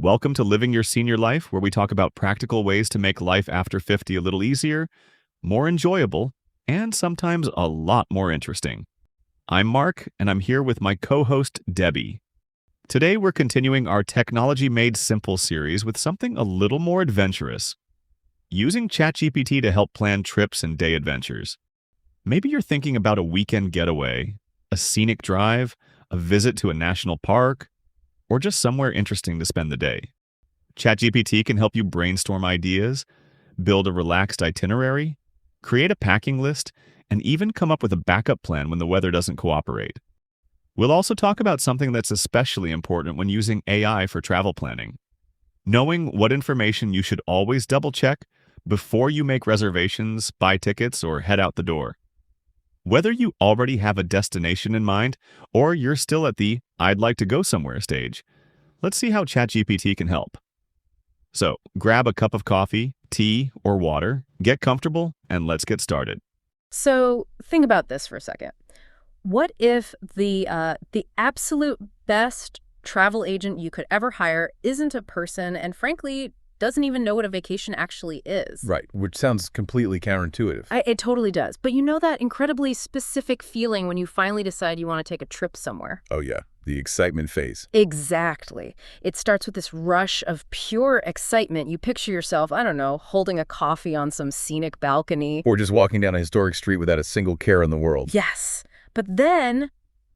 Welcome to Living Your Senior Life, where we talk about practical ways to make life after 50 a little easier, more enjoyable, and sometimes a lot more interesting. I'm Mark, and I'm here with my co-host, Debbie. Today, we're continuing our Technology Made Simple series with something a little more adventurous. Using ChatGPT to help plan trips and day adventures. Maybe you're thinking about a weekend getaway, a scenic drive, a visit to a national park, or just somewhere interesting to spend the day. ChatGPT can help you brainstorm ideas, build a relaxed itinerary, create a packing list, and even come up with a backup plan when the weather doesn't cooperate. We'll also talk about something that's especially important when using AI for travel planning. Knowing what information you should always double-check before you make reservations, buy tickets, or head out the door. Whether you already have a destination in mind or you're still at the "I'd like to go somewhere" stage, let's see how ChatGPT can help. So, grab a cup of coffee, tea, or water, get comfortable, and let's get started. So think about this for a second. What if the absolute best travel agent you could ever hire isn't a person and frankly doesn't even know what a vacation actually is? Right, which sounds completely counterintuitive. It totally does. But you know that incredibly specific feeling when you finally decide you want to take a trip somewhere? Oh yeah, the excitement phase. Exactly. It starts with this rush of pure excitement. You picture yourself, I don't know, holding a coffee on some scenic balcony. Or just walking down a historic street without a single care in the world. Yes. But then,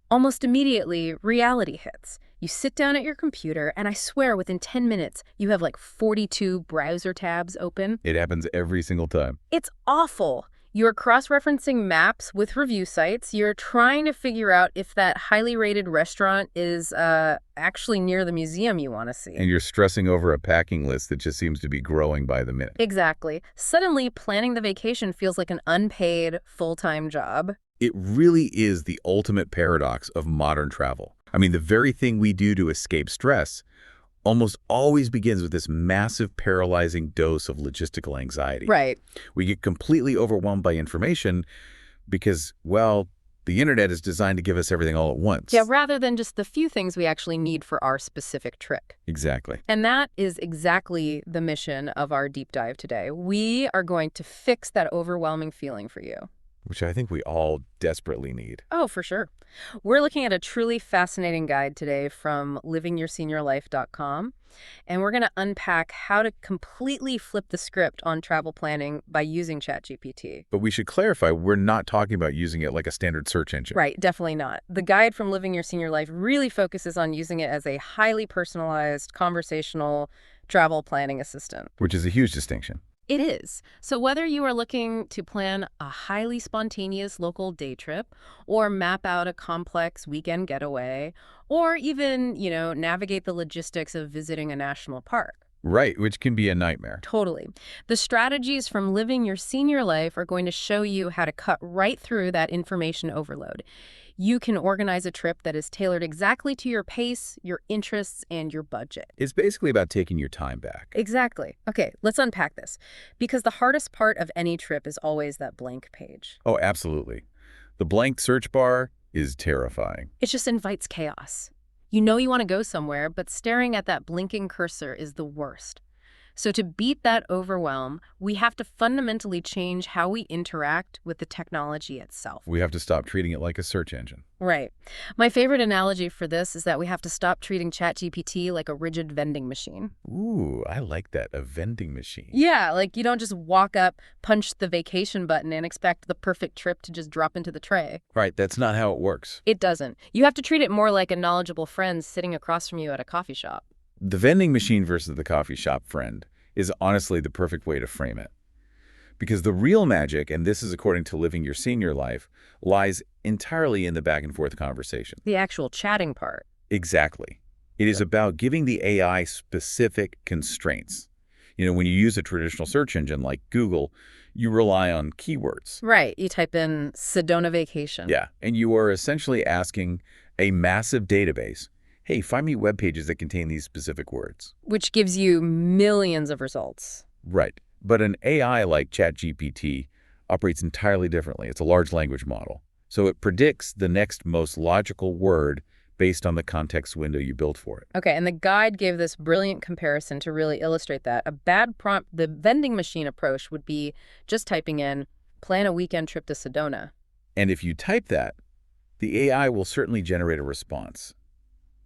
almost immediately, reality hits. You sit down at your computer, and I swear within 10 minutes, you have like 42 browser tabs open. It happens every single time. It's awful. You're cross-referencing maps with review sites. You're trying to figure out if that highly rated restaurant is actually near the museum you want to see. And you're stressing over a packing list that just seems to be growing by the minute. Exactly. Suddenly, planning the vacation feels like an unpaid, full-time job. It really is the ultimate paradox of modern travel. I mean, the very thing we do to escape stress almost always begins with this massive paralyzing dose of logistical anxiety. Right. We get completely overwhelmed by information because, well, the internet is designed to give us everything all at once. Yeah, rather than just the few things we actually need for our specific trip. Exactly. And that is exactly the mission of our deep dive today. We are going to fix that overwhelming feeling for you. Which I think we all desperately need. Oh, for sure. We're looking at a truly fascinating guide today from livingyourseniorlife.com, and we're going to unpack how to completely flip the script on travel planning by using ChatGPT. But we should clarify, we're not talking about using it like a standard search engine. Right, definitely not. The guide from Living Your Senior Life really focuses on using it as a highly personalized, conversational travel planning assistant. Which is a huge distinction. It is. So whether you are looking to plan a highly spontaneous local day trip or map out a complex weekend getaway or even, navigate the logistics of visiting a national park. Right, which can be a nightmare. Totally. The strategies from Living Your Senior Life are going to show you how to cut right through that information overload. You can organize a trip that is tailored exactly to your pace, your interests, and your budget. It's basically about taking your time back. Exactly. Okay, let's unpack this. Because the hardest part of any trip is always that blank page. Oh, absolutely. The blank search bar is terrifying. It just invites chaos. You know you want to go somewhere, but staring at that blinking cursor is the worst. So to beat that overwhelm, we have to fundamentally change how we interact with the technology itself. We have to stop treating it like a search engine. Right. My favorite analogy for this is that we have to stop treating ChatGPT like a rigid vending machine. Ooh, I like that, a vending machine. Yeah, like you don't just walk up, punch the vacation button, and expect the perfect trip to just drop into the tray. Right, that's not how it works. It doesn't. You have to treat it more like a knowledgeable friend sitting across from you at a coffee shop. The vending machine versus the coffee shop friend is honestly the perfect way to frame it. Because the real magic, and this is according to Living Your Senior Life, lies entirely in the back and forth conversation. The actual chatting part. Exactly. It is about giving the AI specific constraints. When you use a traditional search engine like Google, you rely on keywords. Right. You type in Sedona vacation. Yeah. And you are essentially asking a massive database, hey, find me web pages that contain these specific words. Which gives you millions of results. Right. But an AI like ChatGPT operates entirely differently. It's a large language model. So it predicts the next most logical word based on the context window you built for it. Okay, and the guide gave this brilliant comparison to really illustrate that. A bad prompt, the vending machine approach would be just typing in, plan a weekend trip to Sedona. And if you type that, the AI will certainly generate a response,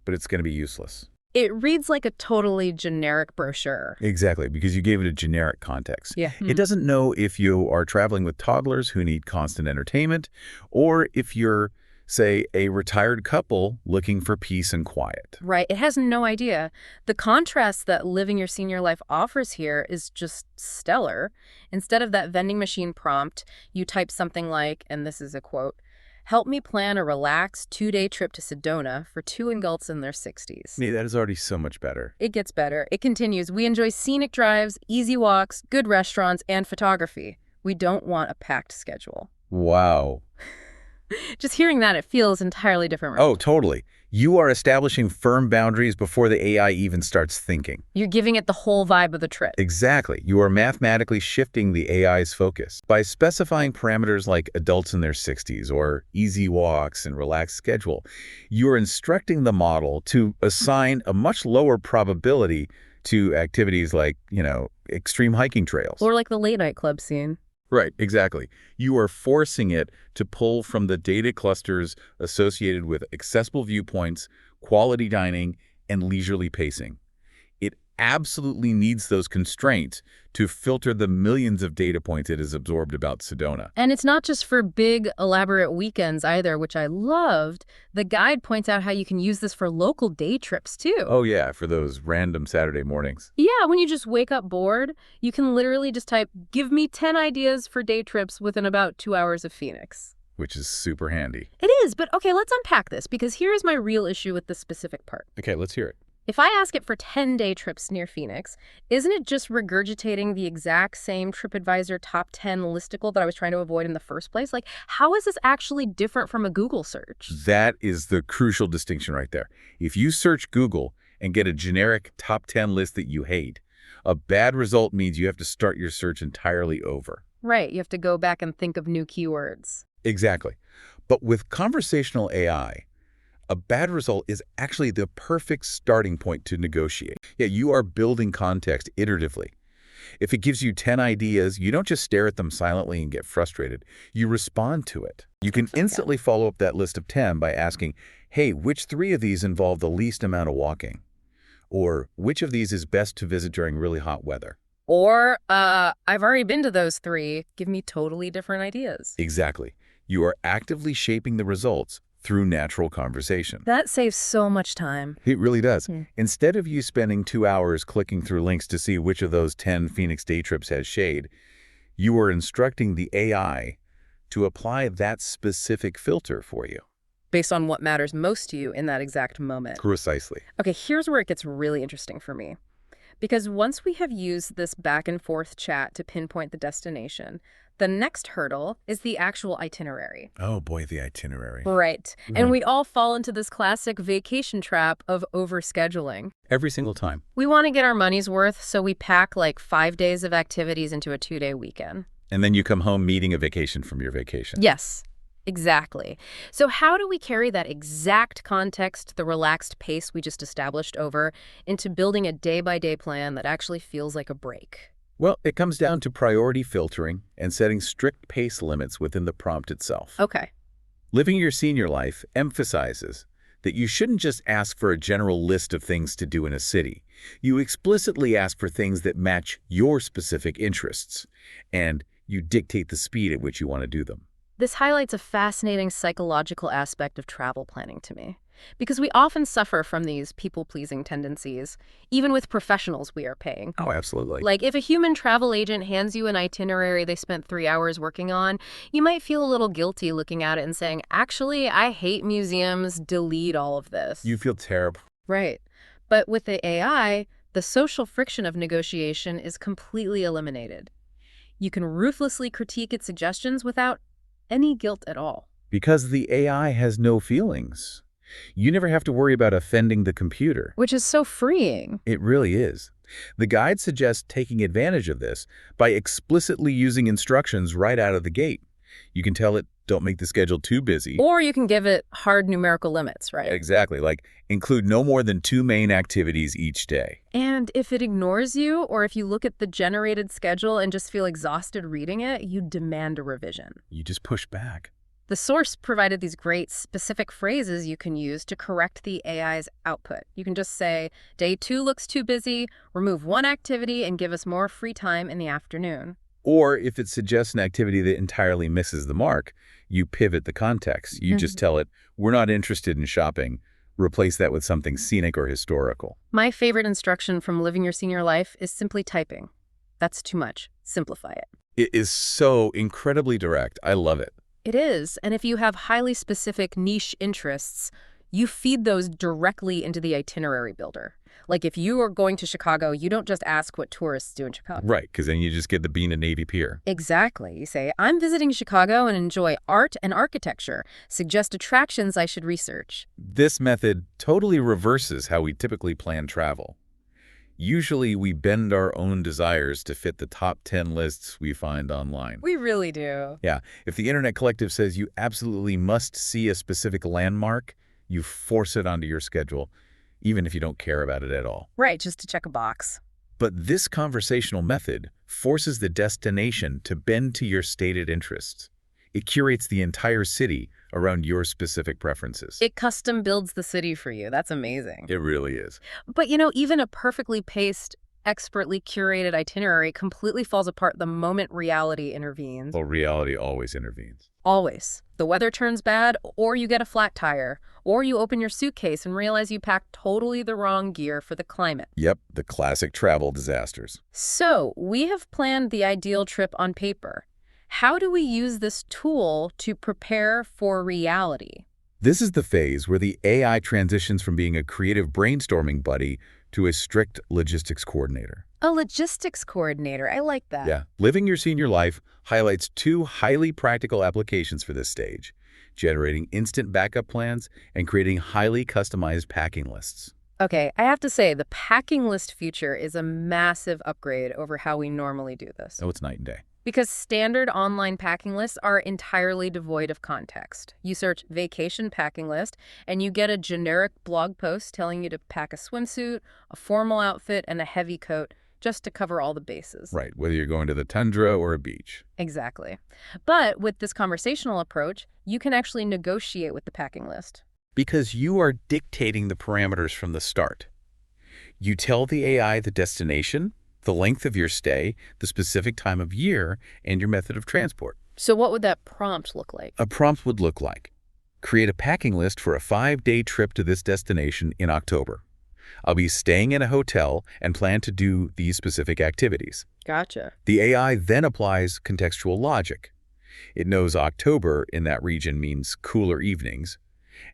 but it's going to be useless. It reads like a totally generic brochure. Exactly, because you gave it a generic context. Yeah. It doesn't know if you are traveling with toddlers who need constant entertainment, or if you're, say, a retired couple looking for peace and quiet. Right. It has no idea. The contrast that living your senior life offers here is just stellar. Instead of that vending machine prompt, you type something like, and this is a quote, "Help me plan a relaxed 2-day trip to Sedona for 2 adults in their 60s. Yeah, that is already so much better. It gets better. It continues, "We enjoy scenic drives, easy walks, good restaurants, and photography. We don't want a packed schedule." Wow. Just hearing that, it feels entirely different. Oh, totally. You are establishing firm boundaries before the AI even starts thinking. You're giving it the whole vibe of the trip. Exactly. You are mathematically shifting the AI's focus. By specifying parameters like adults in their 60s or easy walks and relaxed schedule, you are instructing the model to assign a much lower probability to activities like, extreme hiking trails. Or like the late night club scene. Right, exactly. You are forcing it to pull from the data clusters associated with accessible viewpoints, quality dining, and leisurely pacing. It absolutely needs those constraints to filter the millions of data points it has absorbed about Sedona. And it's not just for big, elaborate weekends either, which I loved. The guide points out how you can use this for local day trips, too. Oh, yeah, for those random Saturday mornings. Yeah, when you just wake up bored, you can literally just type, "Give me 10 ideas for day trips within about 2 hours of Phoenix." Which is super handy. It is, but okay, let's unpack this, because here's my real issue with this specific part. Okay, let's hear it. If I ask it for 10-day trips near Phoenix, isn't it just regurgitating the exact same TripAdvisor top 10 listicle that I was trying to avoid in the first place? Like, how is this actually different from a Google search? That is the crucial distinction right there. If you search Google and get a generic top 10 list that you hate, a bad result means you have to start your search entirely over. Right, you have to go back and think of new keywords. Exactly. But with conversational AI, a bad result is actually the perfect starting point to negotiate. Yeah, you are building context iteratively. If it gives you 10 ideas, you don't just stare at them silently and get frustrated. You respond to it. You can instantly follow up that list of 10 by asking, hey, which 3 of these involve the least amount of walking? Or which of these is best to visit during really hot weather? Or, I've already been to those 3. Give me totally different ideas. Exactly. You are actively shaping the results through natural conversation. That saves so much time. It really does. Instead of you spending 2 hours clicking through links to see which of those 10 Phoenix day trips has shade, you are instructing the AI to apply that specific filter for you. Based on what matters most to you in that exact moment. Precisely. Okay, here's where it gets really interesting for me. Because once we have used this back and forth chat to pinpoint the destination, the next hurdle is the actual itinerary. Oh boy, the itinerary. Right. And we all fall into this classic vacation trap of overscheduling. Every single time. We want to get our money's worth, so we pack like 5 days of activities into a 2-day weekend. And then you come home needing a vacation from your vacation. Yes, exactly. So how do we carry that exact context, the relaxed pace we just established over, into building a day-by-day plan that actually feels like a break? Well, it comes down to priority filtering and setting strict pace limits within the prompt itself. Okay. Living your senior life emphasizes that you shouldn't just ask for a general list of things to do in a city. You explicitly ask for things that match your specific interests, and you dictate the speed at which you want to do them. This highlights a fascinating psychological aspect of travel planning to me, because we often suffer from these people-pleasing tendencies, even with professionals we are paying. Oh, absolutely. Like, if a human travel agent hands you an itinerary they spent 3 hours working on, you might feel a little guilty looking at it and saying, actually, I hate museums, delete all of this. You feel terrible. Right. But with the AI, the social friction of negotiation is completely eliminated. You can ruthlessly critique its suggestions without any guilt at all. Because the AI has no feelings. You never have to worry about offending the computer. Which is so freeing. It really is. The guide suggests taking advantage of this by explicitly using instructions right out of the gate. You can tell it Don't make the schedule too busy. Or you can give it hard numerical limits, right? Exactly, like include no more than 2 main activities each day. And if it ignores you, or if you look at the generated schedule and just feel exhausted reading it, you demand a revision. You just push back. The source provided these great specific phrases you can use to correct the AI's output. You can just say, day 2 looks too busy, remove one activity and give us more free time in the afternoon. Or if it suggests an activity that entirely misses the mark, you pivot the context. You just tell it, we're not interested in shopping. Replace that with something scenic or historical. My favorite instruction from living your senior life is simply typing. That's too much. Simplify it. It is so incredibly direct. I love it. It is, and if you have highly specific niche interests, you feed those directly into the itinerary builder. Like if you are going to Chicago, you don't just ask what tourists do in Chicago. Right, because then you just get the bean and Navy pier. Exactly. You say, I'm visiting Chicago and enjoy art and architecture. Suggest attractions I should research. This method totally reverses how we typically plan travel. Usually, we bend our own desires to fit the top 10 lists we find online. We really do. Yeah, if the Internet Collective says you absolutely must see a specific landmark, you force it onto your schedule, even if you don't care about it at all. Right, just to check a box. But this conversational method forces the destination to bend to your stated interests. It curates the entire city around your specific preferences. It custom builds the city for you. That's amazing. It really is. But even a perfectly paced, expertly curated itinerary completely falls apart the moment reality intervenes. Well, reality always intervenes. Always. The weather turns bad, or you get a flat tire, or you open your suitcase and realize you packed totally the wrong gear for the climate. Yep, the classic travel disasters. So, we have planned the ideal trip on paper. How do we use this tool to prepare for reality? This is the phase where the AI transitions from being a creative brainstorming buddy to a strict logistics coordinator. A logistics coordinator. I like that. Yeah. Living Your Senior Life highlights 2 highly practical applications for this stage: generating instant backup plans and creating highly customized packing lists. Okay, I have to say, the packing list feature is a massive upgrade over how we normally do this. Oh, it's night and day. Because standard online packing lists are entirely devoid of context. You search vacation packing list, and you get a generic blog post telling you to pack a swimsuit, a formal outfit, and a heavy coat, just to cover all the bases. Right, whether you're going to the tundra or a beach. Exactly. But with this conversational approach, you can actually negotiate with the packing list. Because you are dictating the parameters from the start. You tell the AI the destination, the length of your stay, the specific time of year, and your method of transport. So what would that prompt look like? A prompt would look like, create a packing list for a 5-day trip to this destination in October. I'll be staying in a hotel and plan to do these specific activities. Gotcha. The AI then applies contextual logic. It knows October in that region means cooler evenings,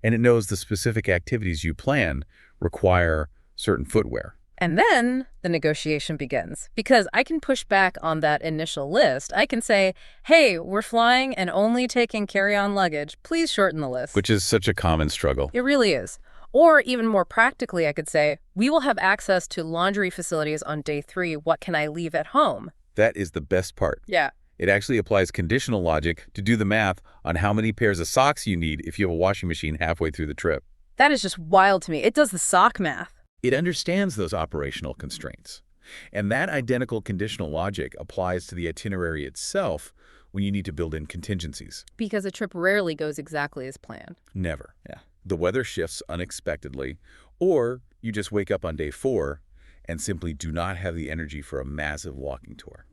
and it knows the specific activities you plan require certain footwear. And then the negotiation begins. Because I can push back on that initial list. I can say, hey, we're flying and only taking carry-on luggage. Please shorten the list. Which is such a common struggle. It really is. Or even more practically, I could say, we will have access to laundry facilities on day 3. What can I leave at home? That is the best part. Yeah. It actually applies conditional logic to do the math on how many pairs of socks you need if you have a washing machine halfway through the trip. That is just wild to me. It does the sock math. It understands those operational constraints. And that identical conditional logic applies to the itinerary itself when you need to build in contingencies. Because a trip rarely goes exactly as planned. Never. Yeah. The weather shifts unexpectedly, or you just wake up on day 4 and simply do not have the energy for a massive walking tour.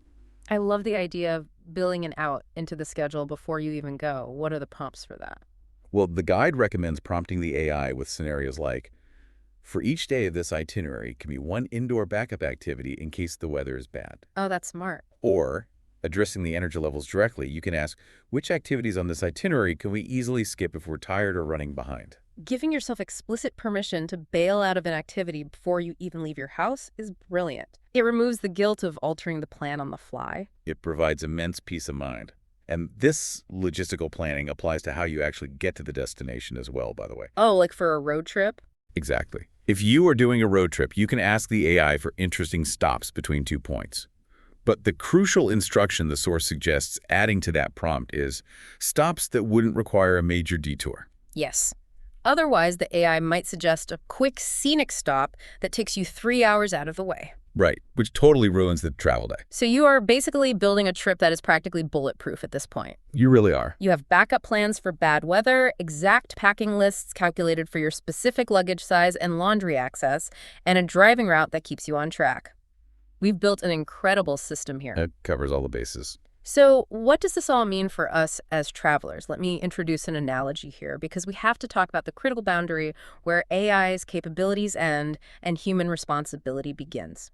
I love the idea of billing an out into the schedule before you even go. What are the prompts for that? Well, the guide recommends prompting the AI with scenarios like, for each day of this itinerary can be one indoor backup activity in case the weather is bad. Oh, that's smart. Or, addressing the energy levels directly, you can ask, which activities on this itinerary can we easily skip if we're tired or running behind? Giving yourself explicit permission to bail out of an activity before you even leave your house is brilliant. It removes the guilt of altering the plan on the fly. It provides immense peace of mind. And this logistical planning applies to how you actually get to the destination as well, by the way. Oh, like for a road trip? Exactly. If you are doing a road trip, you can ask the AI for interesting stops between 2 points. But the crucial instruction the source suggests adding to that prompt is stops that wouldn't require a major detour. Yes. Otherwise, the AI might suggest a quick scenic stop that takes you 3 hours out of the way. Right, which totally ruins the travel day. So you are basically building a trip that is practically bulletproof at this point. You really are. You have backup plans for bad weather, exact packing lists calculated for your specific luggage size and laundry access, and a driving route that keeps you on track. We've built an incredible system here. It covers all the bases. So what does this all mean for us as travelers? Let me introduce an analogy here, because we have to talk about the critical boundary where AI's capabilities end and human responsibility begins.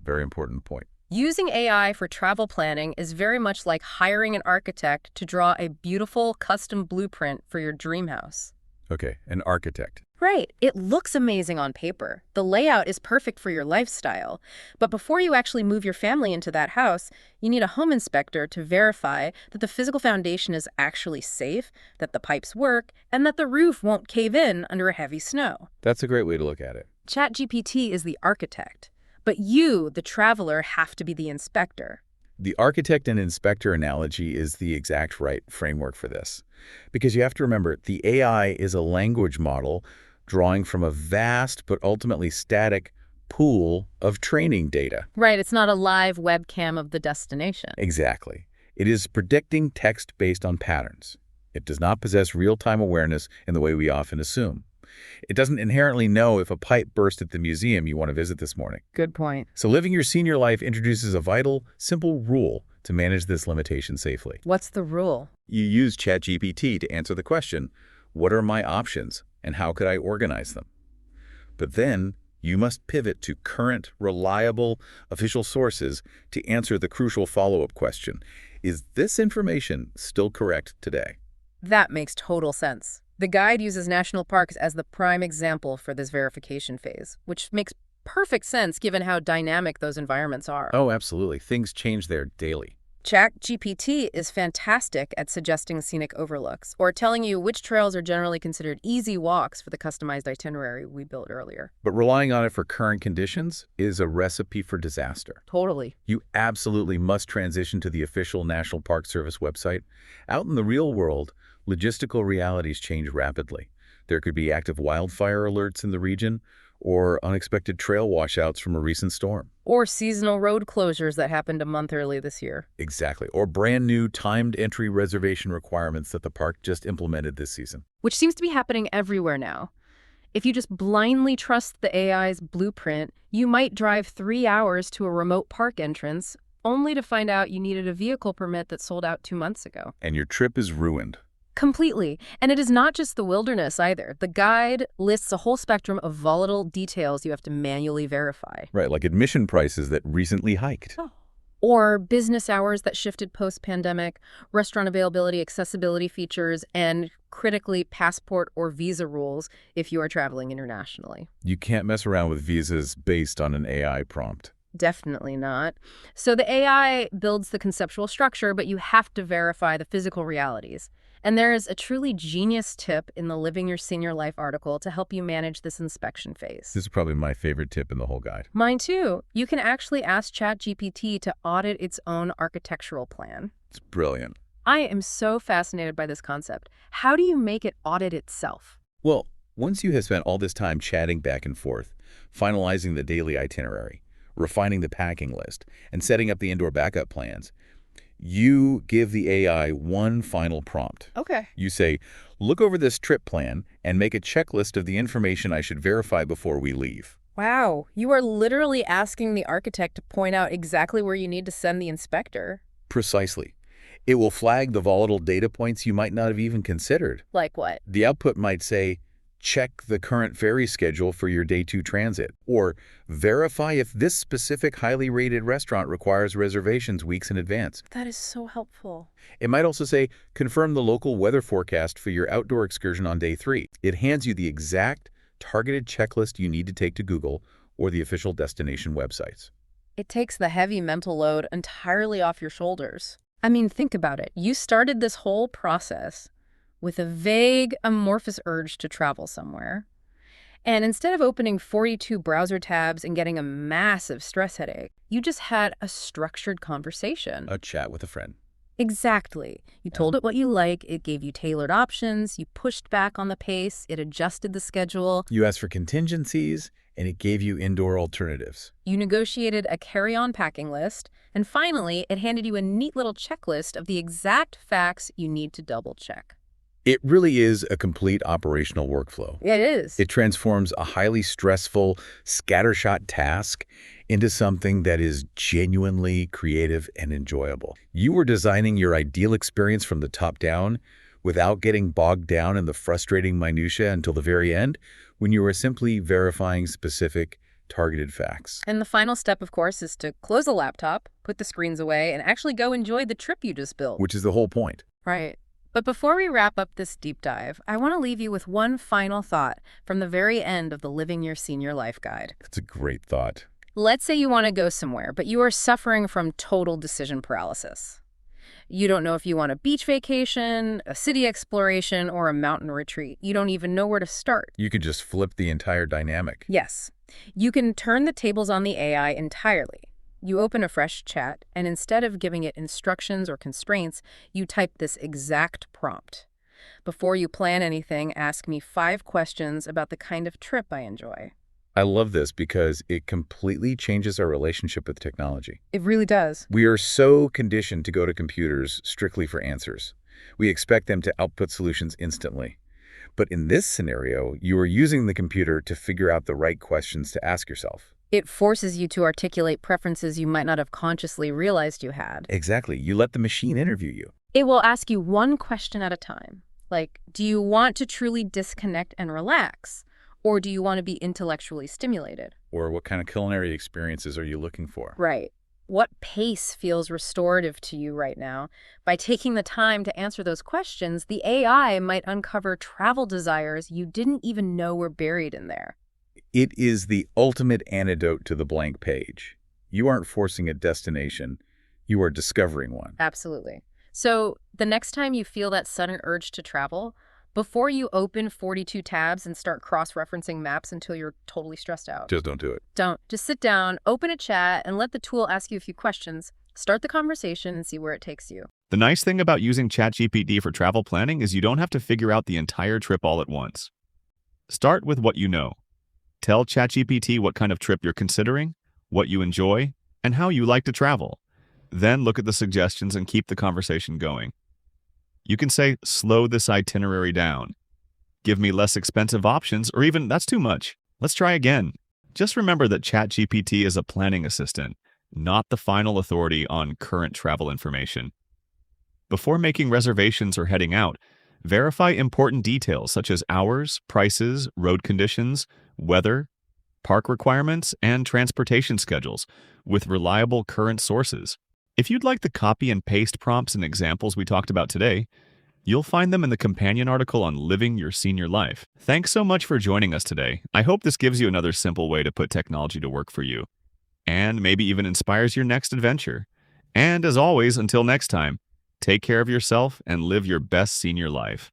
Very important point. Using AI for travel planning is very much like hiring an architect to draw a beautiful custom blueprint for your dream house. Okay, an architect. Right. It looks amazing on paper. The layout is perfect for your lifestyle. But before you actually move your family into that house, you need a home inspector to verify that the physical foundation is actually safe, that the pipes work, and that the roof won't cave in under heavy snow. That's a great way to look at it. ChatGPT is the architect, but you, the traveler, have to be the inspector. The architect and inspector analogy is the exact right framework for this. Because you have to remember, the AI is a language model drawing from a vast but ultimately static pool of training data. Right, it's not a live webcam of the destination. Exactly. It is predicting text based on patterns. It does not possess real-time awareness in the way we often assume. It doesn't inherently know if a pipe burst at the museum you want to visit this morning. Good point. So living your senior life introduces a vital, simple rule to manage this limitation safely. What's the rule? You use ChatGPT to answer the question, what are my options and how could I organize them? But then you must pivot to current, reliable, official sources to answer the crucial follow-up question. Is this information still correct today? That makes total sense. The guide uses national parks as the prime example for this verification phase, which makes perfect sense given how dynamic those environments are. Oh, absolutely. Things change there daily. ChatGPT is fantastic at suggesting scenic overlooks or telling you which trails are generally considered easy walks for the customized itinerary we built earlier. But relying on it for current conditions is a recipe for disaster. Totally. You absolutely must transition to the official National Park Service website. Out in the real world, logistical realities change rapidly. There could be active wildfire alerts in the region or unexpected trail washouts from a recent storm. Or seasonal road closures that happened a month early this year. Exactly. Or brand new timed entry reservation requirements that the park just implemented this season. Which seems to be happening everywhere now. If you just blindly trust the AI's blueprint, you might drive 3 hours to a remote park entrance only to find out you needed a vehicle permit that sold out 2 months ago. And your trip is ruined. Completely. And it is not just the wilderness either. The guide lists a whole spectrum of volatile details you have to manually verify. Right, like admission prices that recently hiked. Or business hours that shifted post-pandemic, restaurant availability, accessibility features, and critically, passport or visa rules if you are traveling internationally. You can't mess around with visas based on an AI prompt. Definitely not. So the AI builds the conceptual structure, but you have to verify the physical realities. And there is a truly genius tip in the Living Your Senior Life article to help you manage this inspection phase. This is probably my favorite tip in the whole guide. Mine too. You can actually ask ChatGPT to audit its own architectural plan. It's brilliant. I am so fascinated by this concept. How do you make it audit itself? Well, once you have spent all this time chatting back and forth, finalizing the daily itinerary, refining the packing list, and setting up the indoor backup plans, you give the AI one final prompt. Okay. You say, look over this trip plan and make a checklist of the information I should verify before we leave. Wow. You are literally asking the architect to point out exactly where you need to send the inspector. Precisely. It will flag the volatile data points you might not have even considered. Like what? The output might say, check the current ferry schedule for your day 2 transit, or verify if this specific highly rated restaurant requires reservations weeks in advance. That is so helpful. It might also say, confirm the local weather forecast for your outdoor excursion on day 3. It hands you the exact targeted checklist you need to take to Google or the official destination websites. It takes the heavy mental load entirely off your shoulders. I mean, think about it. You started this whole process with a vague, amorphous urge to travel somewhere. And instead of opening 42 browser tabs and getting a massive stress headache, you just had a structured conversation. A chat with a friend. Exactly. You told it what you like, it gave you tailored options, you pushed back on the pace, it adjusted the schedule, You asked for contingencies, and it gave you indoor alternatives. you negotiated a carry-on packing list, and finally, it handed you a neat little checklist of the exact facts you need to double-check. It really is a complete operational workflow. It is. It transforms a highly stressful, scattershot task into something that is genuinely creative and enjoyable. You were designing your ideal experience from the top down without getting bogged down in the frustrating minutia until the very end, when you were simply verifying specific, targeted facts. And the final step, of course, is to close the laptop, put the screens away, and actually go enjoy the trip you just built. Which is the whole point. Right. But before we wrap up this deep dive, I want to leave you with one final thought from the very end of the Living Your Senior Life Guide. It's a great thought. Let's say you want to go somewhere, but you are suffering from total decision paralysis. You don't know if you want a beach vacation, a city exploration, or a mountain retreat. You don't even know where to start. You could just flip the entire dynamic. Yes, you can turn the tables on the AI entirely. You open a fresh chat, and instead of giving it instructions or constraints, you type this exact prompt. Before you plan anything, ask me 5 questions about the kind of trip I enjoy. I love this because it completely changes our relationship with technology. It really does. We are so conditioned to go to computers strictly for answers. We expect them to output solutions instantly. But in this scenario, you are using the computer to figure out the right questions to ask yourself. It forces you to articulate preferences you might not have consciously realized you had. Exactly. You let the machine interview you. It will ask you one question at a time. Like, do you want to truly disconnect and relax? Or do you want to be intellectually stimulated? Or what kind of culinary experiences are you looking for? Right. What pace feels restorative to you right now? By taking the time to answer those questions, the AI might uncover travel desires you didn't even know were buried in there. It is the ultimate antidote to the blank page. You aren't forcing a destination. You are discovering one. Absolutely. So the next time you feel that sudden urge to travel, before you open 42 tabs and start cross-referencing maps until you're totally stressed out. Just don't do it. Don't. Just sit down, open a chat, and let the tool ask you a few questions. Start the conversation and see where it takes you. The nice thing about using ChatGPT for travel planning is you don't have to figure out the entire trip all at once. Start with what you know. Tell ChatGPT what kind of trip you're considering, what you enjoy, and how you like to travel. Then look at the suggestions and keep the conversation going. You can say, slow this itinerary down. Give me less expensive options, or even, that's too much. Let's try again. Just remember that ChatGPT is a planning assistant, not the final authority on current travel information. Before making reservations or heading out, verify important details such as hours, prices, road conditions, weather, park requirements, and transportation schedules with reliable current sources. If you'd like the copy and paste prompts and examples we talked about today, you'll find them in the companion article on Living Your Senior Life. Thanks so much for joining us today. I hope this gives you another simple way to put technology to work for you, and maybe even inspires your next adventure. And as always, until next time, take care of yourself and live your best senior life.